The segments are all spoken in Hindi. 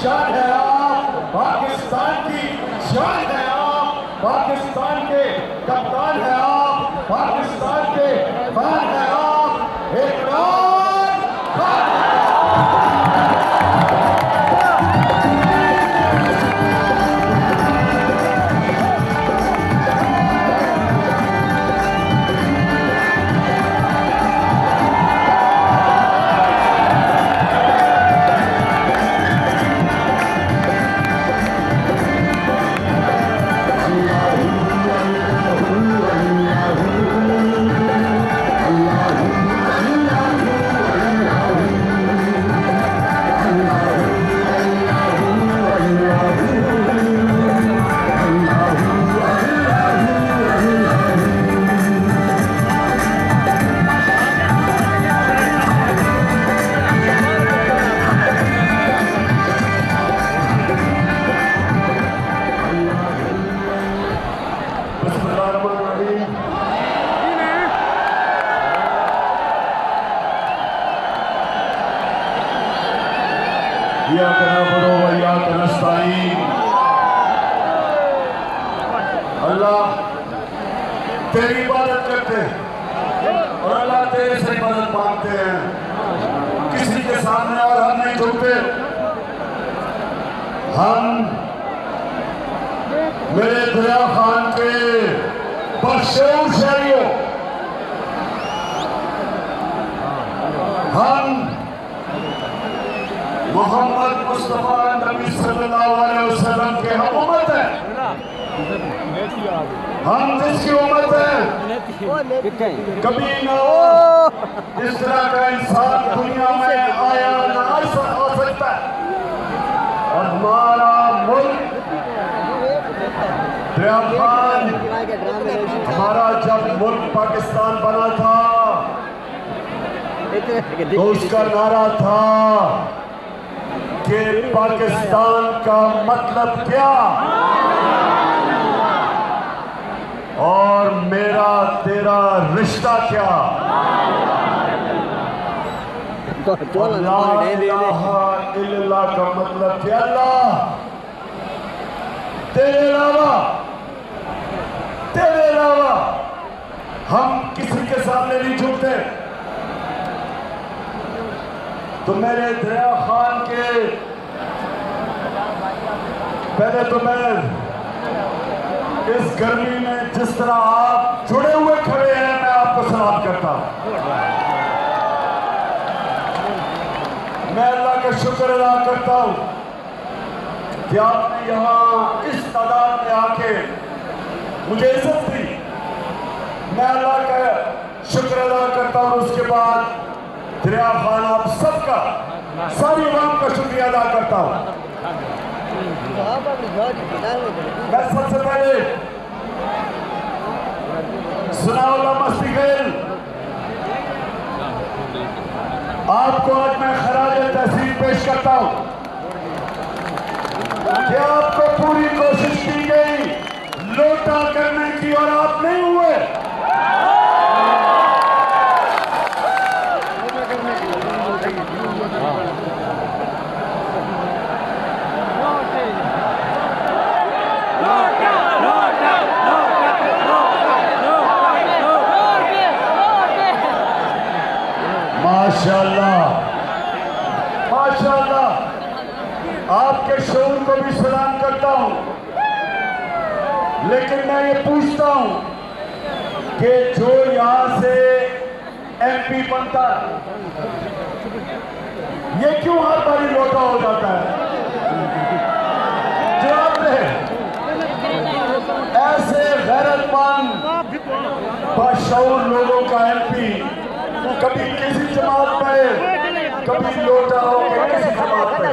शान है आप, पाकिस्तान की शान है आप, पाकिस्तान के कप्तान है आप, पाकिस्तान के फैन है आप। इमरान खान अल्लाह तेरी इबादत करते हैं और अल्लाह तेरे से इबादत मांगते हैं, किसी के सामने और हम नहीं झुकते। हम मेरे दरिया खान के बदशऊर शहरियों, हम मोहम्मद मुस्तफा नबी सल्लल्लाहु अलैहि वसल्लम के हम उम्मत हैं। हम जिसकी उम्मत है, कभी ना हो इस तरह का इंसान दुनिया में आया ना आ सकता है। और हमारा मुल्क दरिया खान, हमारा जब मुल्क पाकिस्तान बना था तो उसका नारा था कि पाकिस्तान का मतलब क्या और मेरा तेरा रिश्ता क्या। ला इलाहा इल्लल्लाह का मतलब क्या, अल्लाह तेरे अलावा हम किसी के सामने नहीं झुकते। तो मेरे दरिया खान के पहले तो मैं इस गर्मी में जिस तरह आप जुड़े हुए खड़े हैं, मैं आपको सलाम करता हूं। मैं अल्लाह का शुक्र अदा करता हूं कि आपने यहां इस तादाद में आके मुझे इज्जत दी। मैं अल्लाह का शुक्र अदा करता हूं। उसके बाद दरिया खान आप सबका, सारी अवाम का शुक्रिया अदा करता हूं। मैं सबसे पहले सनाउल्लाह मस्ती खेल आपको आज मैं खराज तहसीन पेश करता हूं कि आपको पूरी कोशिश की गई लोटा करने की और आप नहीं हुए। माशाअल्लाह, माशाअल्लाह, आपके शऊर को भी सलाम करता हूं। लेकिन मैं ये पूछता हूं कि जो यहां से एमपी बनता है, ये क्यों हर बारी लोटा हो जाता है? जवाब दे। ऐसे गैरतमंद बशऊर लोगों का एमपी कभी किसी जमात में, कभी लोटा हो किसी जमात में,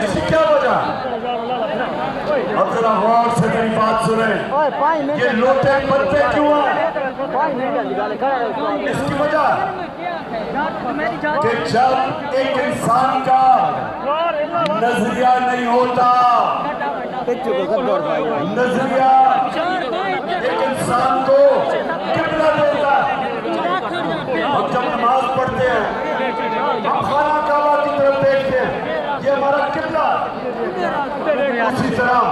इसकी क्या वजह? अब जरा गौर से मेरी बात सुने। ये लोटे बनते क्यों हैं? इसकी वजह कि जब एक इंसान का नजरिया नहीं होता, नजरिया एक इंसान को कितना देता है। हम जब नमाज पढ़ते हैं, हम खाना काबा की तरफ देखते हैं, उसी तरह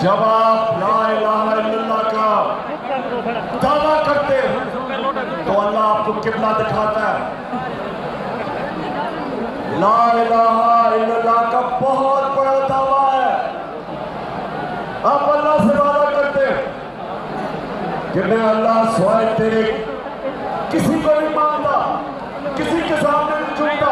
जब आप ला इलाहा इल्लल्लाह का दावा करते हैं तो अल्लाह आपको किबला दिखाता है। ला इलाहा इल्लल्लाह का बहुत बड़ा दावा है। आप अल्लाह से वादा करते हैं कि मैं अल्लाह स्वाय तेरे किसी को नहीं मानता, किसी के सामने नहीं झुकता।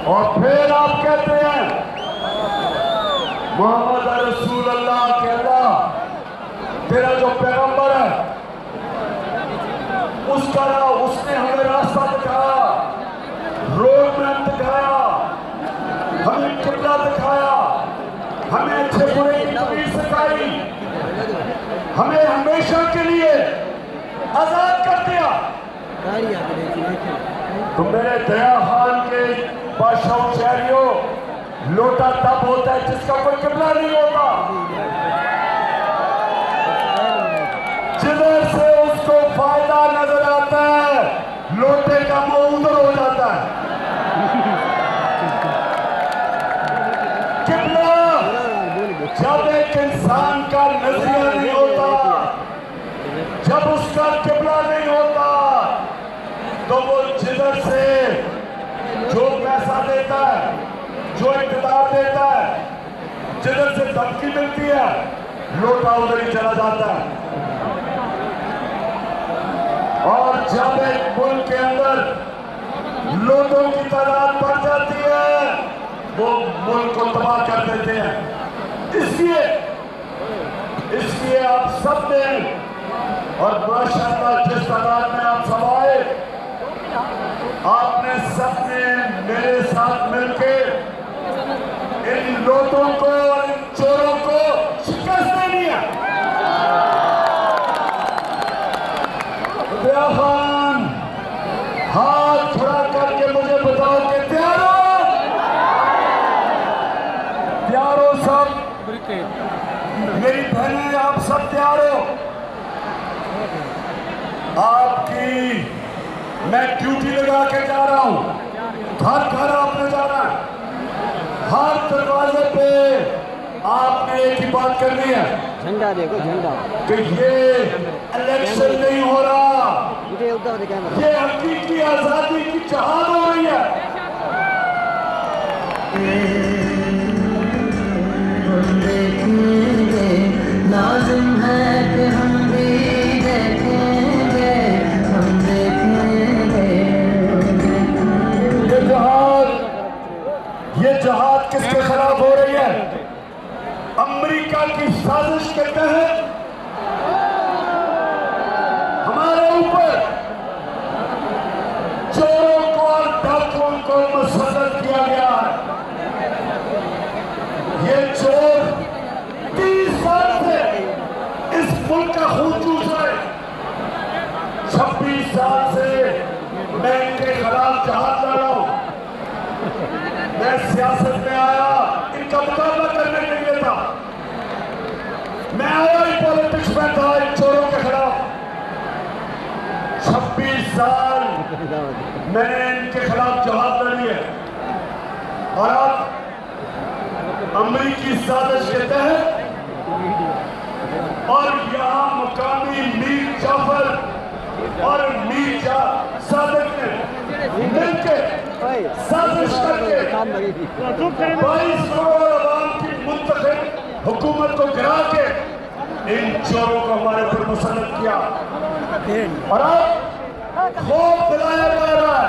और फिर आप कहते हैं मोहम्मद रसूल अल्लाह के अल्लाह तेरा जो पैगंबर है उसने हमें रास्ता दिखाया, रोड मैप दिखाया, हमें किबला दिखाया, हमें अच्छे बुरे की तमीज सिखाई, हमें हमेशा के लिए आजाद कर दिया। तो मेरे दया खान के बादशाह शहरियों, लोटा तब होता है जिसका कोई किबला नहीं होता, जिधर से उसको फायदा नजर आता है लोटे का मुंह उधर हो जाता है। किबला जब एक इंसान का नजरिया नहीं होता, जब उसका किबला नहीं होता, तो वो जिधर से जो पैसा देता है, जो इक़्तिदार देता है, जिधर से धमकी मिलती है, लोटा उधर ही चला जाता है। और जब एक मुल्क के अंदर लोगों की तादाद बढ़ जाती है, वो मुल्क को तबाह कर देते हैं। इसलिए आप सब ने, और माशाअल्लाह जिस तादाद में आप सब आए, आपने सबने मेरे साथ मिलकर इन लोगों को और इन चोरों को शिकस्त देनी है। दया खान, हाथ खड़ा करके मुझे बताओ कि तैयार हो सब? मेरी बहनें, आप सब तैयार हो? आपकी मैं ड्यूटी लगा के जा रहा हूं, घर घर आपने जाना है, हर दरवाजे पे आपने एक ही बात करनी है, झंडा देखो, झंडा कि ये इलेक्शन नहीं हो रहा, ये हकीकी आजादी की जहाद हो रही है। लाजिम है कि हम भी देखेंगे, हम देखेंगे। ये जहाद किसके खिलाफ हो रही है? अमेरिका की साजिश के तहत हमारे ऊपर चोरों को और डाकुओं को मुसल्लत किया गया है। ये चोर 30 साल से इस मुल्क का खून चूस रहे। 26 साल से मैं इनके खिलाफ जहाद लड़ा हूं। मैं सियासत में आया इनका मुकाबला करने के लिए था। मैं आया ही पॉलिटिक्स में था इन चोरों के खिलाफ। 26 साल मैंने इनके खिलाफ जहाद लड़ी है। और अब अमेरिकी साजिश के तहत और यहाँ मुकामी मीर जाफर और मीर सादिक ने मिलकर साजिश करके 22 करोड़ अवाम की मुंतखब हुकूमत को गिरा के इन चोरों को हमारे ऊपर मुसल्लत किया। और अब खौफ दिलाया जा रहा है,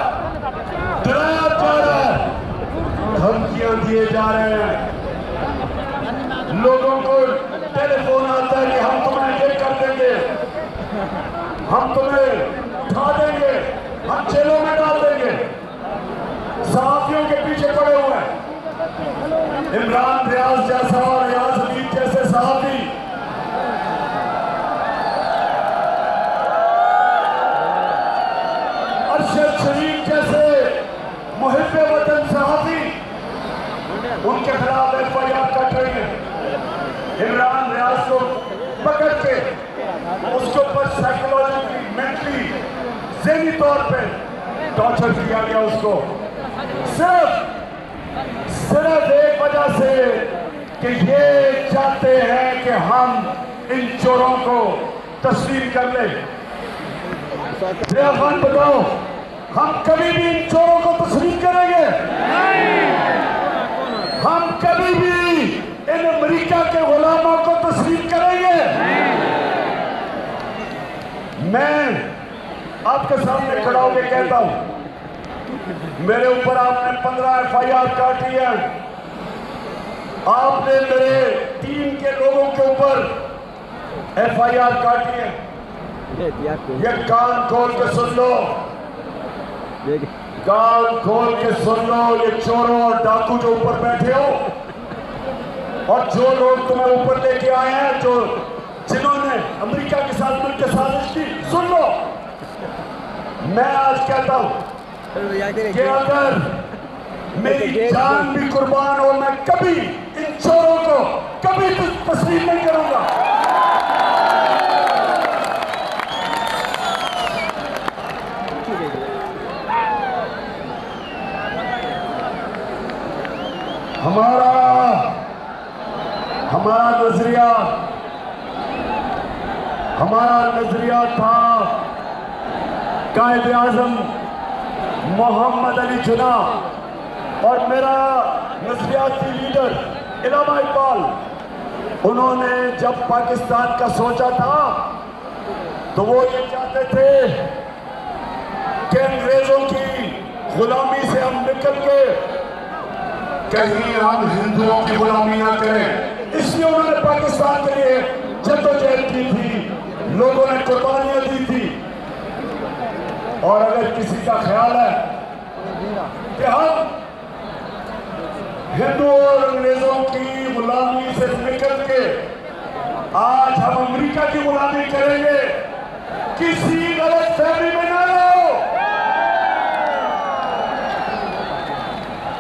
डराया जा रहा है, धमकियां दिए जा रहे हैं। लोगों को टेलीफोन आता है कि हम तुम्हें ये कर देंगे, हम तुम्हें उठा देंगे, हम जेलों में डाल देंगे। सहाफियों के पीछे पड़े हुए हैं। इमरान रियाज जैसा और रियाज अमीर जैसे सहाफी अरशद शरीफ जैसे मुहिब्बे वतन सहाफी, उनके खिलाफ FIR कट रही है। इमरान रियाज को उसके ऊपर साइकोलॉजिकली, मेंटली, ज़हनी तौर पे टॉर्चर किया गया उसको, सिर्फ एक वजह से कि ये चाहते हैं कि हम इन चोरों को तस्लीम कर ले। खान बताओ, हम कभी भी इन चोरों को तस्लीम करेंगे? हम कभी भी इन अमेरिका के गुलामों को तस्लीम करेंगे? मैं आपके सामने खड़ा होकर कहता हूं, मेरे ऊपर आपने 15 FIR काटी है, आपने मेरे टीम के लोगों के ऊपर FIR काटी है। ये कान खोल के सुन लो, कान खोल के सुन लो, ये चोरों और डाकू जो ऊपर बैठे हो और जो लोग तुम्हें ऊपर लेके आए हैं, जो जिन्होंने अमेरिका के साथ मिलकर साजिश की, सुन लो। मैं आज कहता हूं कि अगर मेरी जान भी कुर्बान हो, मैं कभी इन चोरों को कभी तस्लीम नहीं करूंगा। हमारा नजरिया था कायदे आजम मोहम्मद अली जिन्नाह और मेरा नजरियाती लीडर इलामा इकबाल, उन्होंने जब पाकिस्तान का सोचा था तो वो ये चाहते थे कि अंग्रेजों की गुलामी से हम निकल के कहीं हम हिंदुओं की गुलामी ना करें। इसलिए उन्होंने पाकिस्तान के लिए जद्दोजहद की थी, लोगों ने कुर्बानियां दी थी। और अगर किसी का ख्याल है कि हम हिंदू और अंग्रेजों की गुलामी से निकल के आज हम अमेरिका की गुलामी करेंगे, किसी गलत फहमी में ना रहो।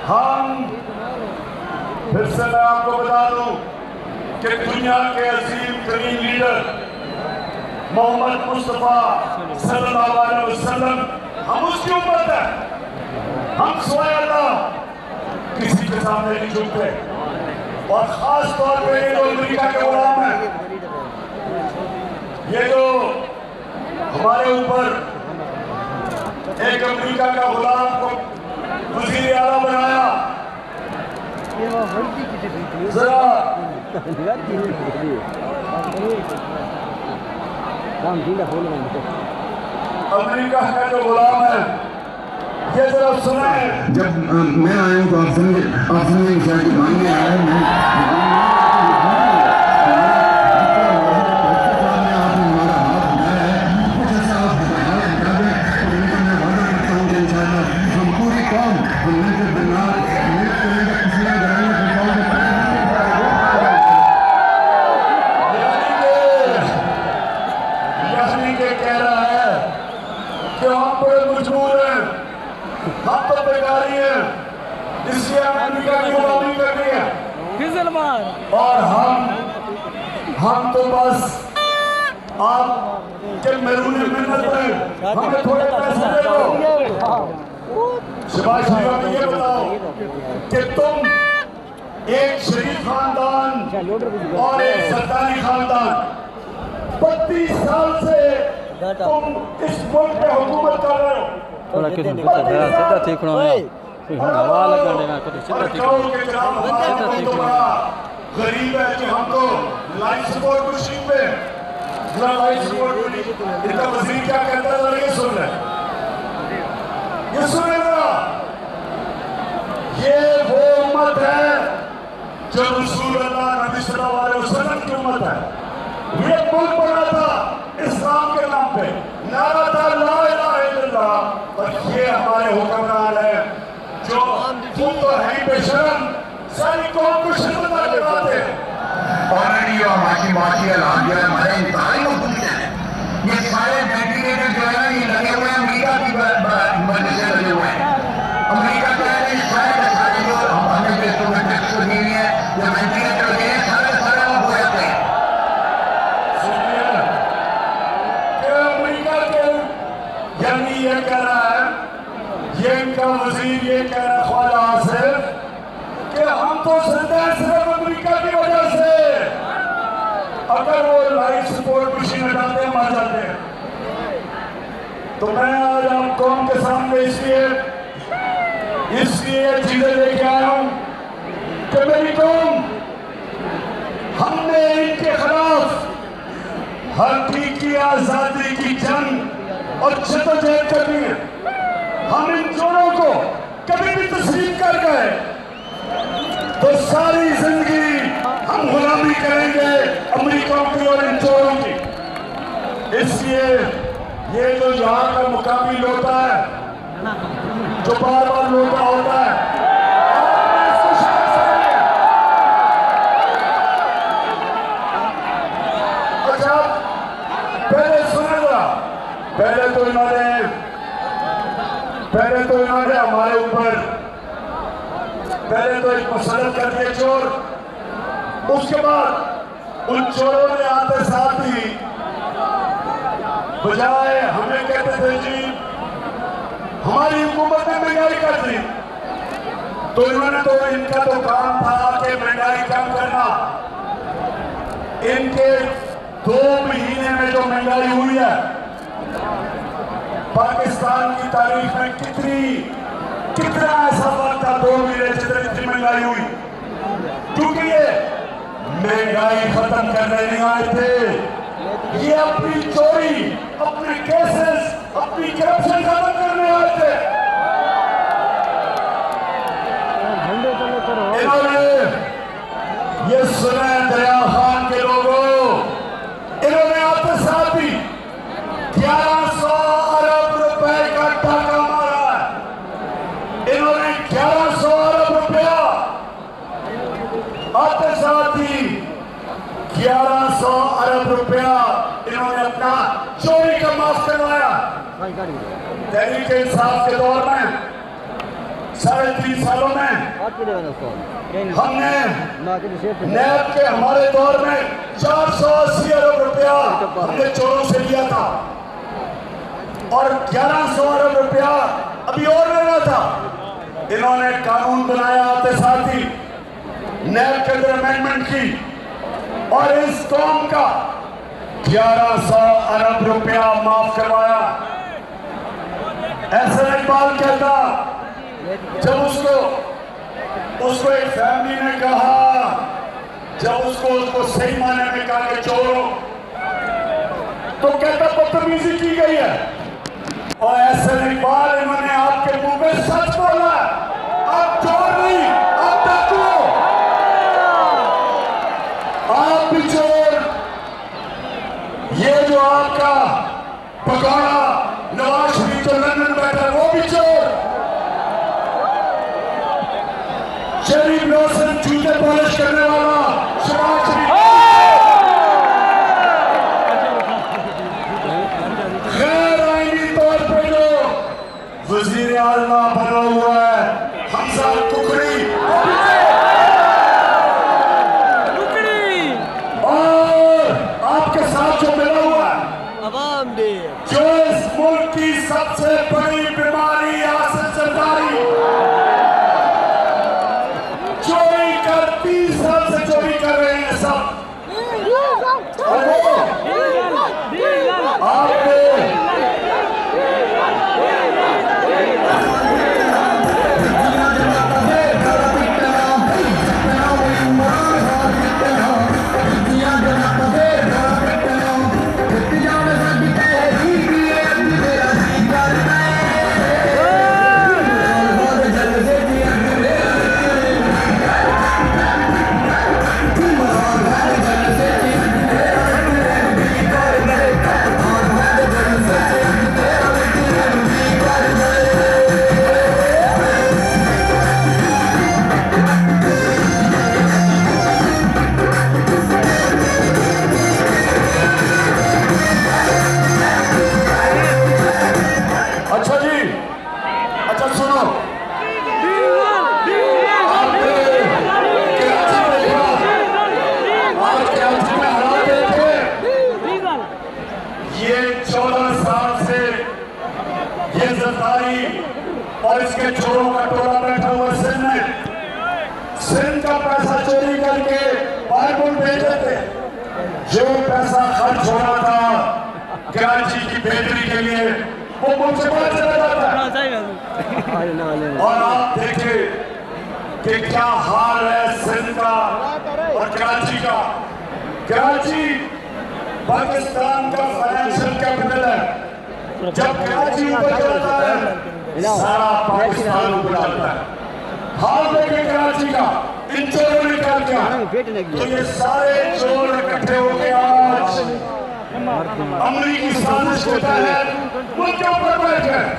हम फिर से मैं आपको बता दूं कि दुनिया के अजीम तरीन लीडर मोहम्मद मुस्तफा सल्लल्लाहु अलैहि वसल्लम, हम उसकी उम्मत है। हम सिवाय अल्लाह किसी के सामने नहीं झुकते। और खास तौर पे ये जो अमेरिका के गुलाम है, ये जो हमारे ऊपर एक अमेरिका का गुलाम को वज़ीर आला बनाया, जरा अमेरिका का जो गुलाम है, ये जरा सुने। जब मैं आया हूँ तो आप समझे शायद मांगने आया हूँ। हम तो बेकारी हैं, इसलिए हम अमेरिका की गुलामी कर रही है। और हम तो बस आप के मेरूने मिन्नत है, हमें थोड़े पैसे दे दो। शिवाजी शरीफ में ये बताओ कि तुम एक शरीफ खानदान और एक सरकारी खानदान 32 साल से तुम इस मुल्क में हुकूमत कर रहे हो। थोड़ा किसी सीधा देखना है, कोई हवा लगाने में कुछ सीधा देखना गरीब है कि हमको लाइफ सपोर्ट मशीन पे लाइफ सपोर्ट, इनका वजीर क्या कहता है ये सुन रहे, ये सुनेगा। ये वो उम्मत है जो रसूल अल्लाह नबी सल्लल्लाहु अलैहि वसल्लम की उम्मत है। ये मुल्क बना था इस्लाम के नाम पे, नारा था ला इलाहा इल्लल्लाह। और ये हमारे हुक्मरान है जो तुम तो है ही बेशरम, सारी कौम को शर्मंदा कराते हैं। ऑलरेडी जो हमारी माशी अलाम जो है हमारे इंतहाई मजबूत है। ये सारे वेंटिलेटर जो है ना ये लगे हुए हैं अमेरिका की वजह से लगे हुए हैं। अमेरिका का है सारे सारे जो हमें देशों में टैक्स दी हुई है, जो वेंटिलेटर लगे हैं सारे सारे वो हो जाते हैं। अगर वो लाइफ सपोर्ट मशीन हटाते हैं मर जाते हैं। तो मैं आज आप कौम के सामने इसलिए चीजें लेके आया हूं कि मेरी कौम, हमने इनके खिलाफ हकीकी आजादी की जंग और जद्दोजहद करनी है। हम इन चोरों को कभी भी तस्लीम कर गए तो सारी जिंदगी हम गुलामी करेंगे अमेरिका की और इन चोरों की। इसलिए ये जो यहाँ का मुकामी लोटा है, जो बार बार लोटा होता है, अच्छा पहले सुने जरा, पहले तो इन्होंने हमारे ऊपर पहले तो एक मुसल्लत कर दिए चोर। उसके बाद उन चोरों ने आते साथ ही बजाय हमें कहते थे जी हमारी हुकूमत ने महंगाई कर दी, तो इन्होंने तो इनका तो काम था कि महंगाई कम करना। इनके 2 महीने में जो महंगाई हुई है पाकिस्तान की तारीख में कितना ऐसा वक्त था 2 महीने जितनी महंगाई हुई, क्योंकि ये महंगाई खत्म करने नहीं आए थे, ये अपनी चोरी, अपने केसेस, अपनी करप्शन खत्म करने आए थे। इन्होंने ये सुना दरिया खान के लोगों, इन्होंने आते साथ भी 1100 अरब रुपए का टाका मारा है। इन्होंने 1100 अरब रुपया आते साथ ही 1100 अरब रुपया इन्होंने अपना चोरी का माफ करवाया। तहरीक इंसाफ के दौर में 3.5 सालों में हमने नैब के हमारे दौर में 480 अरब रुपया हमने चोरों से लिया था और 1100 अरब रुपया अभी और लेना था। इन्होंने कानून बनाया, आते साथ ही नैब के अंदर अमेंडमेंट की और इस कौम का 1100 अरब रुपया माफ करवाया। ऐसा इकबाल कहता, जब उसको एक फैमिली ने कहा, जब उसको सही माने में कहा कि चोर, तो कहता बदतमीजी की गई है। और ऐसा इकबाल, इन्होंने आपके मुंह में सच बोला, आप चोर नहीं, आप डाकू हो, आप भी चोर। ये जो आपका पकौड़ा नवाज शरीफ जो लंदन बैठा वो भी चोर। शरीफ रोशन जूते पॉलिश करने वाला शबाज शरीफ गैर आईनी तौर पे जो वजीर आला बना हुआ है हमजा कुकड़ी, और आपके साथ जो मिला हुआ है जो इस मुल्क की सबसे बड़ी बीमारी आसिफ जरदारी, चोरी कर 30 साल से चोरी कर रहे हैं सब। आपने और इसके चोरों का टोला बैठा हुआ सिंध में, सिंध का पैसा चोरी करके बाहर भेज देते। जो पैसा खर्च हो रहा था कराची की बेहतरी के लिए वो मुझसे बाहर चला जाता है। और आप देखें कि क्या हाल है सिंध का और कराची का। कराची पाकिस्तान का फाइनेंशियल कैपिटल है। जब कराची ऊपर चलता है सारा पाकिस्तान ऊपर चलता है। हाल देखें कराची का, इन चोरों ने क्या किया। तो ये सारे चोर इकट्ठे हो गए आज अमरीकी साजिश के तहत मुझे ऊपर बैठ गए।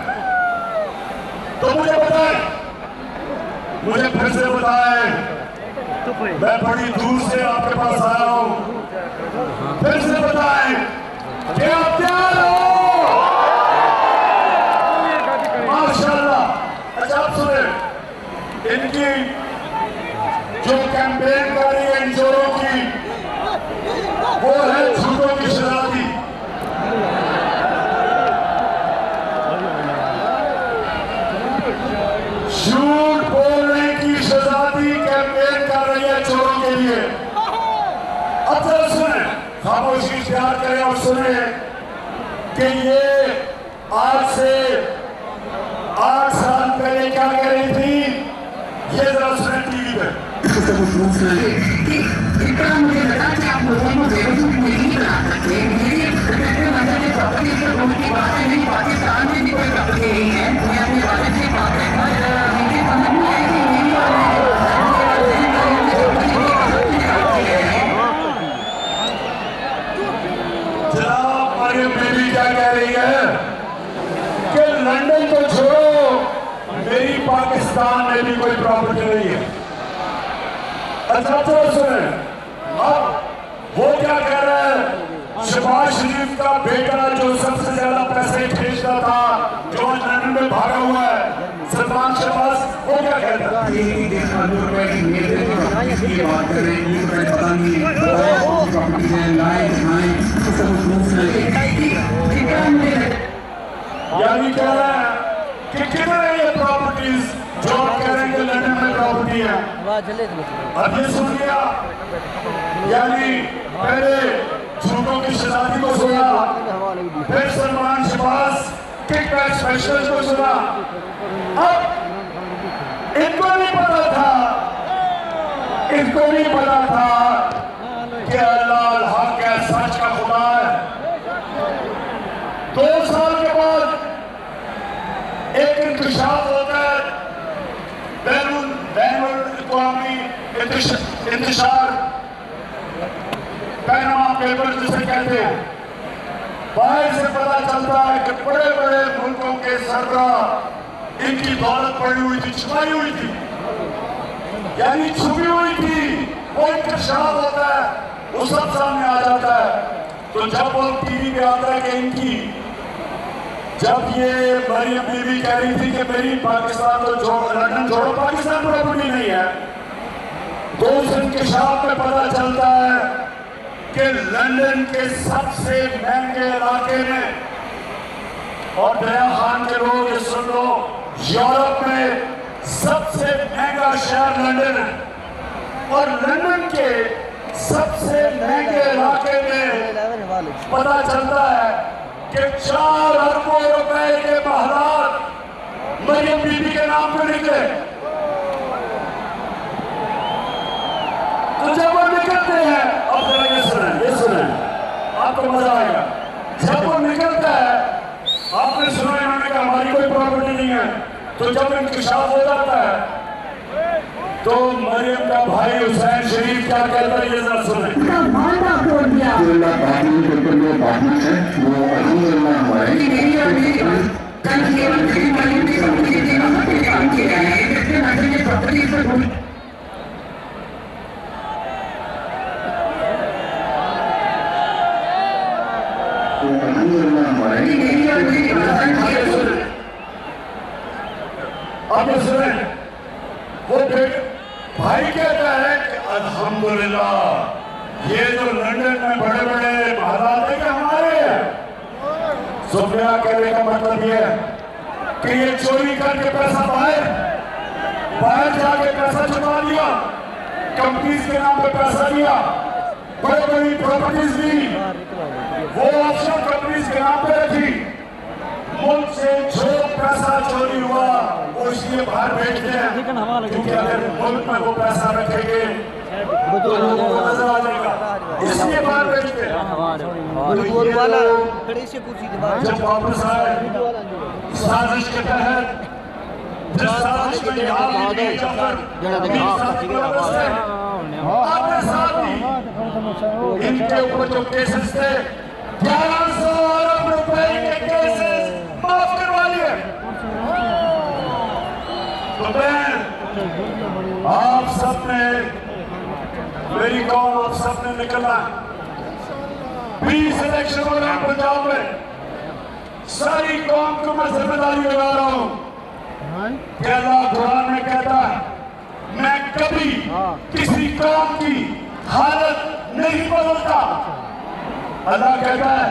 तो मुझे बताएं, मुझे फिर से बताएं, मैं बड़ी दूर से आपके पास आया हूं, फिर से बताएं कि आप तैयार हो। माशाल्लाह। अच्छा आप सुने, इनकी जो कैंपेन कर रही है इन चोरों की, वो है झूठों की शराबी। झूठ बोलने की शराबी कैंपेन कर रही है चोरों के लिए। अब जरा सुने, खामोशी इख्तियार करें और सुने कि ये आज से 8 साल पहले क्या कह रही थी। ये जरा सुने टीवी पे। इतना मुझे लगा कि आप लोगों को बेवकूफ नहीं बना सकते। मेरी प्रॉपर्टी से उनकी बातें नहीं, पाकिस्तान में भी कोई प्रॉपर्टी नहीं है। मैं अपने वाले से बात करता हूं, मुझे समझ नहीं आई कि मेरी जनाब मरियम बीबी क्या कह रही है कि लंदन को छोड़ो, मेरी पाकिस्तान में भी कोई प्रॉपर्टी नहीं है। अच्छा तो सुने, अब वो क्या कह रहा है। शहबाज शरीफ का बेटा जो सबसे ज्यादा पैसे भेजता था, जो लंदन में भागा हुआ है, सलमान शहबाज, वो क्या कहता है। बात कर रहे हैं, पता नहीं यानी कह रहा है कि कितने ये प्रॉपर्टीज जो आप कह रहे हैं कि लंदन में प्रॉपर्टी है। अब ये सुन लिया, यानी पहले झूठों की शराबी को सुना, फिर सलमान शहबाज किकबैक स्पेशलिस्ट को सुना। अब इनको नहीं पता था, इनको नहीं पता था कि अल्लाह हक है, सच का खुदा है। 2 साल के बाद एक इंतशार होता है, बैनुल-अक़वामी इंतशार, पैनामा पेपर जिसे कहते हैं। बाहर से पता चलता है कि बड़े बड़े मुल्कों के सरबराह इनकी दौलत पड़ी हुई थी, छुपाई हुई थी, यानी छुपी हुई थी। वो इंतशार होता है, वो सब सामने आ जाता है। तो जब वो टीवी पे आता है कि इनकी, जब ये मरियम बीबी कह रही थी कि मेरी पाकिस्तान तो लंदन छोड़ो, पाकिस्तान प्रॉपर्टी नहीं है, तो उस इंकशाफ में पता चलता है कि लंदन के सबसे महंगे इलाके में, और दया खान के लोग ये सुन लो, यूरोप में सबसे महंगा शहर लंदन है, और लंदन के सबसे महंगे इलाके में पता चलता है कि 4 अरबों रुपए के महलात मरियम बीबी के नाम पर निकले। तो जब वो निकलते हैं, अब ये सुने, आपको मजा आएगा। जब वो निकलता है, आपने सुना इन्होंने कहा हमारी कोई प्रॉपर्टी नहीं है, तो जब इंकशाफ हो जाता है तो मरियम का भाई हुसैन शरीफ क्या कहता है, ये जरा सुने। अब सुने, वो भाई कहता है कि अल्हम्दुलिल्लाह ये जो लंदन में बड़े बड़े हालात है कि हमारे हैं। सुफिया कहने का मतलब ये है कि ये चोरी करके पैसा बाहर जाके पैसा छुपा लिया, कंपनीज के नाम पे पैसा लिया, बड़ी बड़ी प्रॉपर्टीज ली, वो ऑफशोर कंपनीज के नाम पे रखी। मुल्क से जो पैसा चोरी हुआ वो इसलिए बाहर भेजते हैं क्योंकि अगर मुल्क में वो पैसा रखेंगे तो लोगों को नजर आ जाएगा, इसलिए बाहर भेजते हैं। तो ये लोग जब वापस आए साजिश के तहत, जिस साजिश में यहाँ भी आपने साथ ही इनके ऊपर जो केसेस थे 1100 अरब रुपए के केसेस माफ करवा लिए। तो मैं आप सबने, मेरी कौम आप सबने निकलना 20 इलेक्शन हो रहे हैं पंजाब में। सारी कौम को मैं जिम्मेदारी लगा रहा हूं कि अल्लाह कुरान में कहता है मैं कभी किसी कौम की हालत नहीं बदलता। अल्लाह कहता है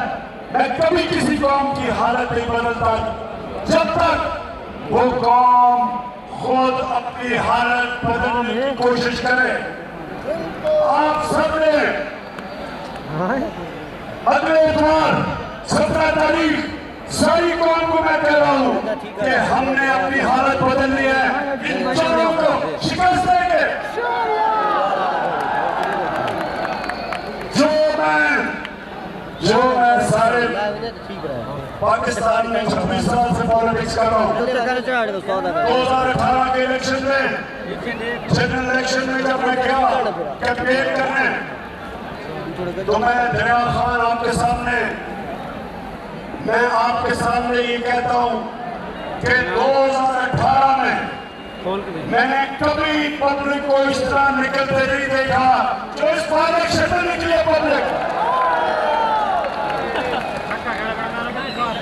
मैं कभी किसी कौम की हालत नहीं बदलता जब तक वो कौम खुद अपनी हालत बदलने की कोशिश करे। आप सबने अगले इतवार 17 तारीख सारी कौम को मैं कह रहा हूं कि हमने अपनी हालत बदलनी है, इन चोरों को शिकस्त देंगे। जो मैं सारे पाकिस्तान में 26 साल से पॉलिटिक्स कर रहा हूँ, 2018 के इलेक्शन में, जनरल इलेक्शन में जब मैं गया कैंपेन करने, तो मैं जनाब खान आपके सामने ये कहता हूँ कि 2018 में मैंने कभी पब्लिक को इस तरह निकलते नहीं देखा जो इस इलेक्शन में निकले पब्लिक।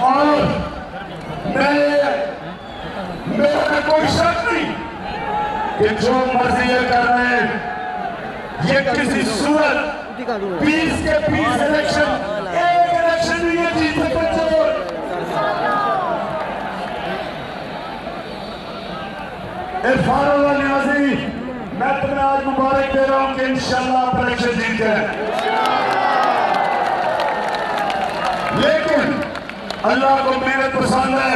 और मेरा कोई शक नहीं कि जो मर्जी ये कर रहे हैं, ये किसी सूरत 20 के 20 इलेक्शन, एक इलेक्शन नहीं ये जीत सकते। इरफान नियाज़ी, मैं तुम्हें आज मुबारक दे रहा हूं कि इंशाल्लाह आप इलेक्शन जीत गए। लेकिन अल्लाह को मेहनत पसंद है,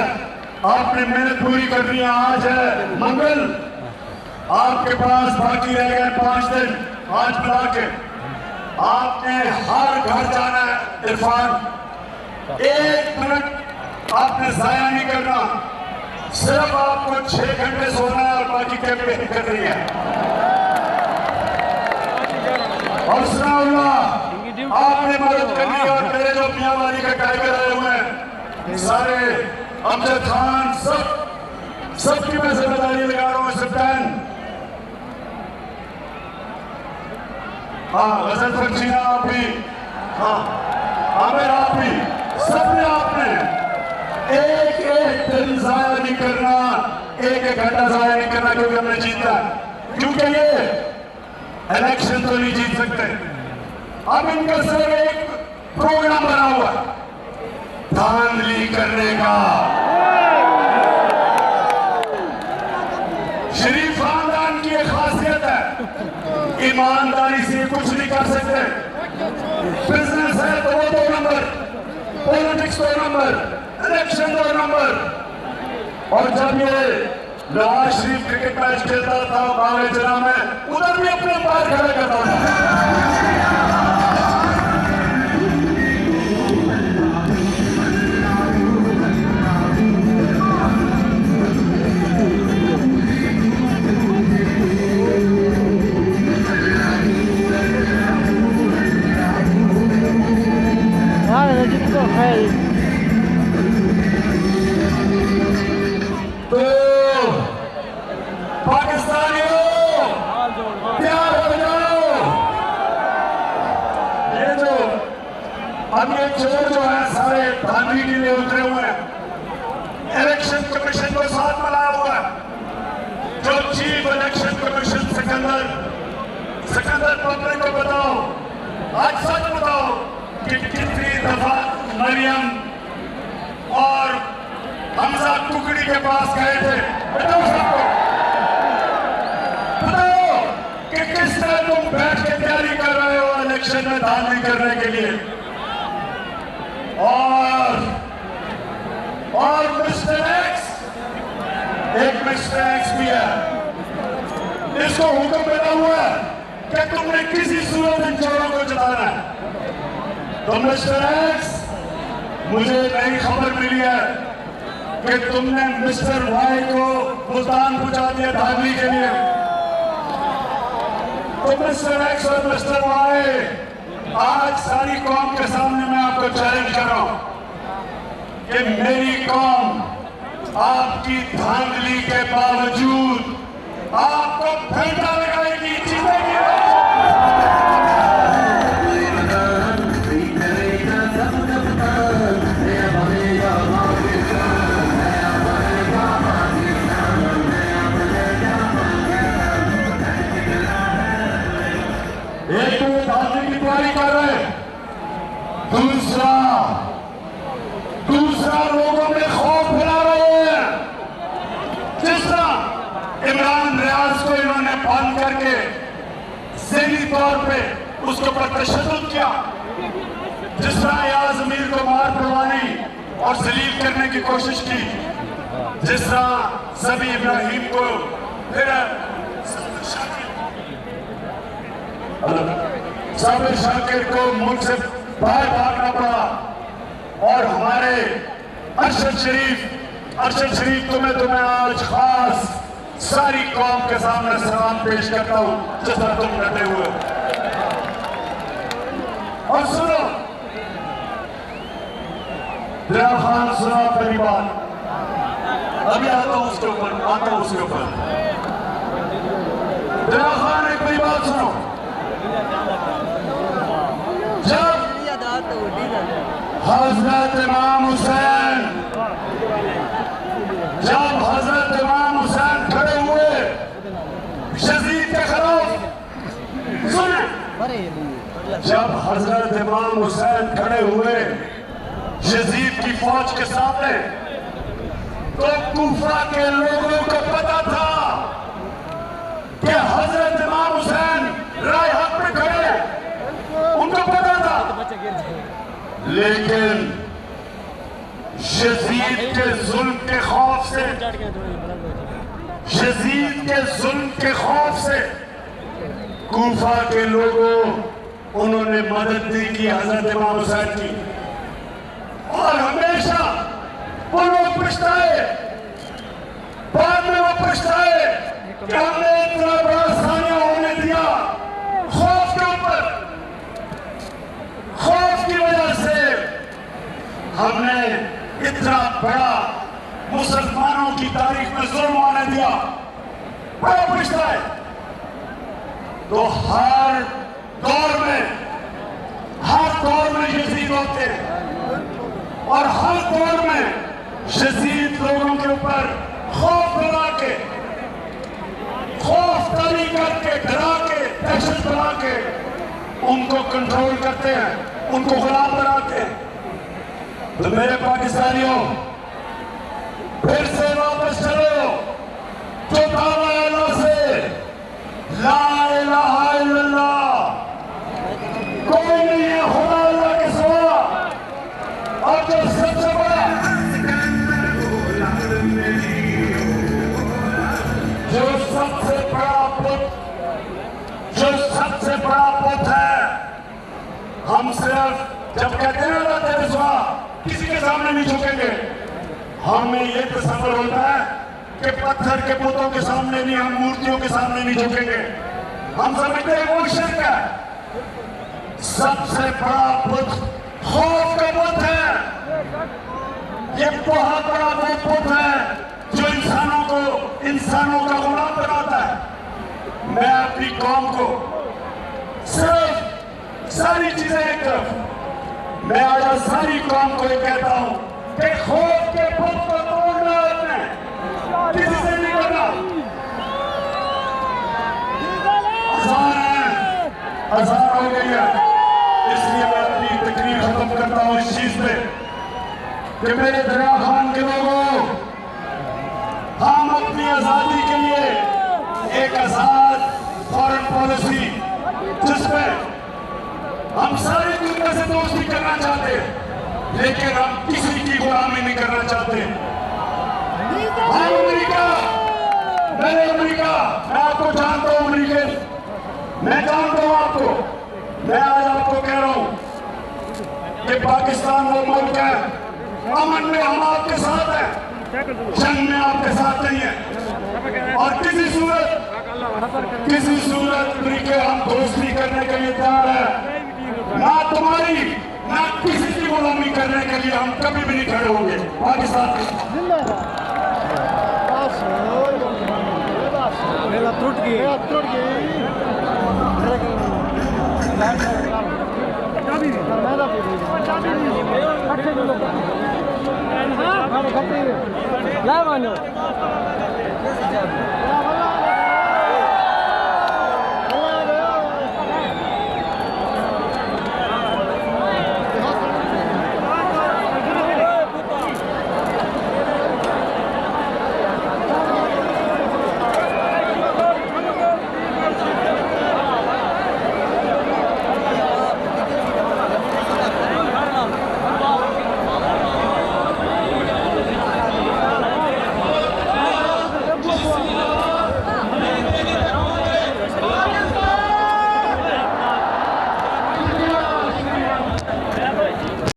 आपने मेहनत पूरी करनी है। आज है मंगल, आपके पास बाकी रह गए 5 दिन। आज बुला के आपने हर घर जाना है। इरफान, 1 मिनट आपने जाया नहीं करना, सिर्फ आपको 6 घंटे सोना है और बाकी कैंपेन करनी है। और सुनाउल्लाह, आपने मदद करनी है। और मेरे जो मियांवाली का टाइगर आए हुए हैं सारे, अमजद खान, सबकी मैं जिम्मेदारी लगा रहा हूँ। सप्तान, हाँ, गजल फर्जीना आप भी, हाँ, आमिर आप भी, सबने आपने एक दिन जाया नहीं करना, एक घंटा जाया नहीं करना, क्योंकि हमने जीता। क्योंकि ये इलेक्शन तो नहीं जीत सकते। अब इनका सिर्फ एक प्रोग्राम बना हुआ धांधली करने का। शरीफ खानदान की एक खासियत है, ईमानदारी से कुछ नहीं कर सकते। बिजनेस है तो वो 2 number, politics 2 number, election 2 number. और जब ये नवाज शरीफ क्रिकेट मैच खेलता था बागे जना में, उधर भी अपने पैर खड़े करता था। तो पाकिस्तानियों, प्यार हो जाओ। ये जो अब ये चोर जो है सारे धांधली के लिए उतरे हुए हैं, इलेक्शन कमीशन को साथ मिलाया हुआ है। जो chief election commission Sikandar public को बताओ, आज सच बताओ कि कितनी दफा मरियम और हमजा टुकड़ी के पास गए थे। बताओ सबको, बताओ कि किस तरह तुम बैठ के तैयारी कर रहे हो इलेक्शन इलेक्शन में धांधली करने के लिए। और मिस्टर एक्स, एक मिस्टर एक्स भी है, इसको हुक्म मिला हुआ है कि तुमने किसी सूरत इन चोरों को जताना है। तो मिस्टर एक्स, मुझे नई खबर मिली है कि तुमने मिस्टर वाई को मुल्तान पहुंचा दिया धांधली के लिए। तो मिस्टर एक्स और मिस्टर वाई, आज सारी कौम के सामने मैं आपको चैलेंज कर रहा हूं कि मेरी कौम आपकी धांधली के बावजूद आपको फेंटा लगाएगी, जीतेगी। एक तो ये धांधली की तैयारी कर रहे हैं, दूसरा लोगों में खौफ फैला रहे हैं। जिस तरह इमरान रियाज को इन्होंने बंद करके ज़हनी तौर पे उसके ऊपर तशद्दुद किया, जिस तरह याज अमीर को मार पड़वाने और जलील करने की कोशिश की, जिस तरह सभी इब्राहिम को फिर साबिर शाकिर को मुल्क से बाहर भागना पड़ा, और हमारे अरशद शरीफ तुम्हें आज खास सारी कौम के सामने सलाम पेश करता हूं, जिस तरह तुम करते हुए। और सुनो दरिया खान, सुनो पहली बात, अभी आता हूं उसके ऊपर। दरिया खान, एक बड़ी बात सुनो, जब हजरत इमाम हुसैन खड़े हुए यजीद के खिलाफ, सुने, जब हजरत इमाम हुसैन खड़े हुए यजीद की फौज के सामने, तो कूफा के लोगों को पता था कि हजरत इमाम हुसैन राय हक पे खड़े, उनको पता था। लेकिन यजीद के जुल्म के खौफ से कूफा के लोगों उन्होंने मदद नहीं की हजरत इमाम हुसैन की। और हमेशा वो लोग पछताए, बाद में वो पछताए कि हमने इतना बड़ा सामना होने दिया। खौफ के ऊपर, खौफ की वजह से हमने इतना बड़ा मुसलमानों की तारीख में जुल्म आने दिया, बड़ा पछताए। तो हर दौर में यजीद होते हैं, और हर दौर में यजीद लोगों के ऊपर खौफ बना के, खौफ तारी करके, डरा के, दहशत बना के उनको कंट्रोल करते हैं, उनको गुलाम बनाते हैं। तो मेरे पाकिस्तानियों, फिर से वापस चलो जो दावा अल्लाह से, ला इलाहा इल्लल्लाह, कोई नहीं है खुदा अल्लाह के सिवा। और जो सबसे बड़ा पुत है, हम सिर्फ जब कहते हैं ना तेरे सिवा किसी के सामने नहीं झुकेंगे, हमें ये तसव्वुर होता है कि पत्थर के पुतों के सामने नहीं, हम मूर्तियों के सामने नहीं झुकेंगे। हम समझते हैं वो शिर्क है। सबसे बड़ा पुत खौफ का पुत है। ये बहुत बड़ा वो पुत है जो इंसानों का गुलाम बनाता है। मैं अपनी कौम को सिर्फ सारी चीजें एक तरफ, मैं आज सारी कौम को ये कहता हूं कि खौफ के पुत को तोड़ना है, किसी से नहीं करना। आसान हो गई है, इसलिए मैं अपनी तकरीर खत्म करता हूं इस चीज पे कि मेरे दरिया खान के लोगों, हम अपनी आजादी के लिए एक आजाद फॉरेन पॉलिसी जिसमें लेकिन हम किसी की गुलामी नहीं करना चाहते। हाँ अमेरिका, मेरे अमेरिका, मैं आपको जानता हूँ अमेरिका, मैं जानता हूँ आपको। मैं आज आपको कह रहा हूँ कि पाकिस्तान वो मुल्क है, अमन में हम आपके साथ हैं, जंग में आपके साथ नहीं है। और किसी सूरत अमेरिका हम दोस्ती करने के लिए तैयार है। ना तुम्हारी ना किसी की गुलामी करने के लिए हम कभी भी नहीं खड़े होंगे। पाकिस्तान टूट गई